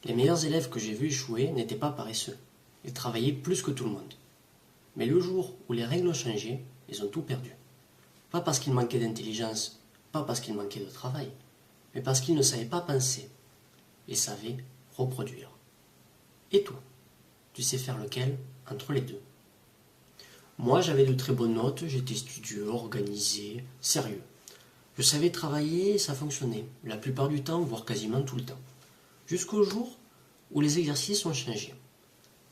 Les meilleurs élèves que j'ai vus échouer n'étaient pas paresseux. Ils travaillaient plus que tout le monde. Mais le jour où les règles ont changé, ils ont tout perdu. Pas parce qu'ils manquaient d'intelligence, pas parce qu'ils manquaient de travail, mais parce qu'ils ne savaient pas penser. Ils savaient reproduire. Et toi, tu sais faire lequel entre les deux? Moi, j'avais de très bonnes notes, j'étais studieux, organisé, sérieux. Je savais travailler et ça fonctionnait, la plupart du temps, voire quasiment tout le temps. Jusqu'au jour où les exercices ont changé.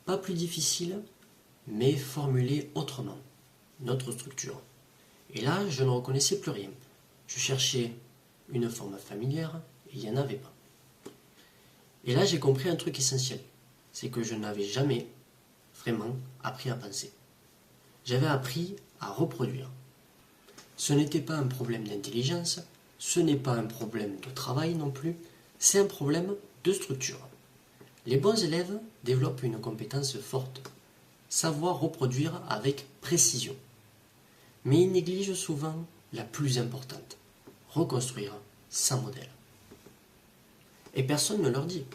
Pas plus difficile, mais formulés autrement. Notre structure. Et là, je ne reconnaissais plus rien. Je cherchais une forme familière et il n'y en avait pas. Et là, j'ai compris un truc essentiel. C'est que je n'avais jamais vraiment appris à penser. J'avais appris à reproduire. Ce n'était pas un problème d'intelligence, ce n'est pas un problème de travail non plus, c'est un problème de structure. Les bons élèves développent une compétence forte, savoir reproduire avec précision. Mais ils négligent souvent la plus importante, reconstruire sans modèle. Et personne ne leur dit.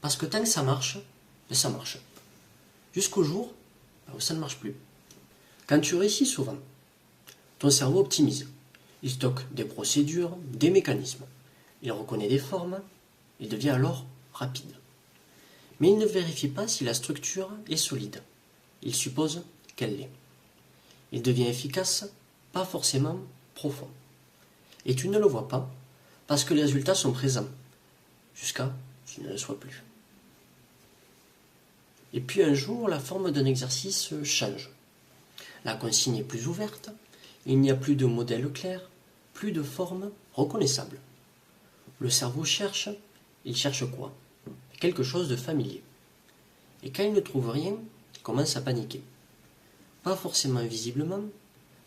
Parce que tant que ça marche, ça marche. Jusqu'au jour où ça ne marche plus. Quand tu réussis souvent, ton cerveau optimise. Il stocke des procédures, des mécanismes. Il reconnaît des formes, il devient alors rapide. Mais il ne vérifie pas si la structure est solide. Il suppose qu'elle l'est. Il devient efficace, pas forcément profond. Et tu ne le vois pas parce que les résultats sont présents, jusqu'à ce qu'ils ne le soient plus. Et puis un jour, la forme d'un exercice change. La consigne est plus ouverte, il n'y a plus de modèle clair, plus de forme reconnaissable. Le cerveau cherche, il cherche quoi? Quelque chose de familier. Et quand il ne trouve rien, il commence à paniquer. Pas forcément visiblement,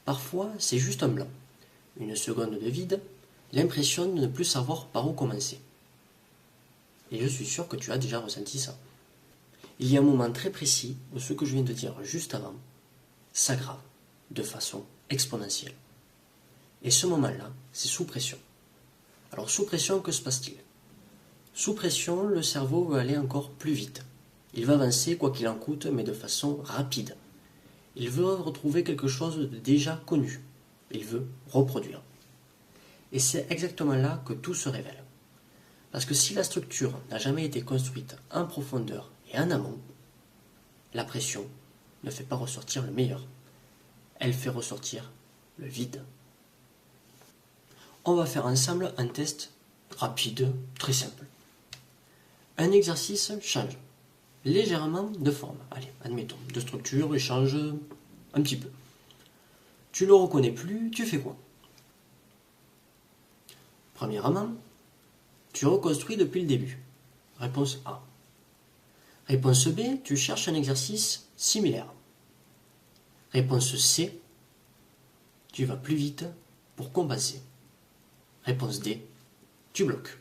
parfois c'est juste un blanc. Une seconde de vide, l'impression de ne plus savoir par où commencer. Et je suis sûr que tu as déjà ressenti ça. Il y a un moment très précis où ce que je viens de dire juste avant s'aggrave de façon exponentielle. Et ce moment-là, c'est sous pression. Alors sous pression, que se passe-t-il? Sous pression, le cerveau veut aller encore plus vite. Il va avancer quoi qu'il en coûte, mais de façon rapide. Il veut retrouver quelque chose de déjà connu. Il veut reproduire. Et c'est exactement là que tout se révèle. Parce que si la structure n'a jamais été construite en profondeur et en amont, la pression ne fait pas ressortir le meilleur. Elle fait ressortir le vide. On va faire ensemble un test rapide, très simple. Un exercice change légèrement de forme. Allez, admettons, de structure, il change un petit peu. Tu ne le reconnais plus, tu fais quoi? Premièrement, tu reconstruis depuis le début. Réponse A. Réponse B, tu cherches un exercice similaire. Réponse C, tu vas plus vite pour compenser. Réponse D, tu bloques.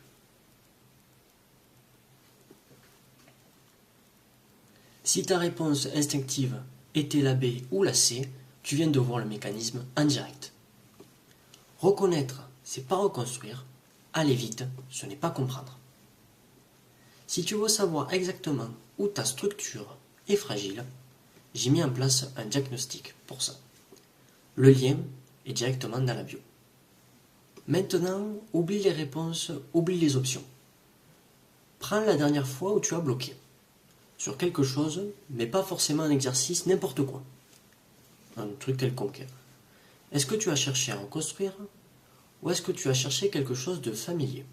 Si ta réponse instinctive était la B ou la C, tu viens de voir le mécanisme en direct. Reconnaître, c'est pas reconstruire. Aller vite, ce n'est pas comprendre. Si tu veux savoir exactement où ta structure est fragile, j'ai mis en place un diagnostic pour ça. Le lien est directement dans la bio. Maintenant, oublie les réponses, oublie les options. Prends la dernière fois où tu as bloqué. Sur quelque chose, mais pas forcément un exercice, n'importe quoi. Un truc quelconque. Est-ce que tu as cherché à reconstruire ou est-ce que tu as cherché quelque chose de familier?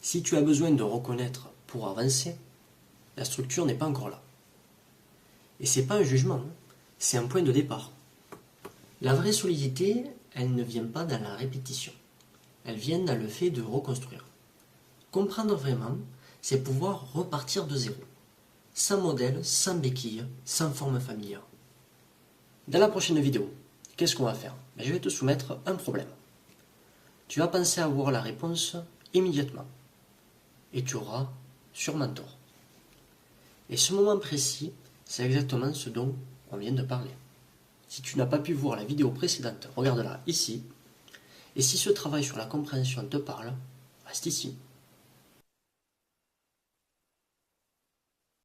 Si tu as besoin de reconnaître pour avancer, la structure n'est pas encore là. Et c'est pas un jugement, c'est un point de départ. La vraie solidité, elle ne vient pas dans la répétition. Elle vient dans le fait de reconstruire. Comprendre vraiment, c'est pouvoir repartir de zéro. Sans modèle, sans béquille, sans forme familière. Dans la prochaine vidéo, qu'est-ce qu'on va faire? Je vais te soumettre un problème. Tu vas penser avoir la réponse immédiatement. Et tu auras sûrement tort. Et ce moment précis, c'est exactement ce dont on vient de parler. Si tu n'as pas pu voir la vidéo précédente, regarde-la ici. Et si ce travail sur la compréhension te parle, reste ici.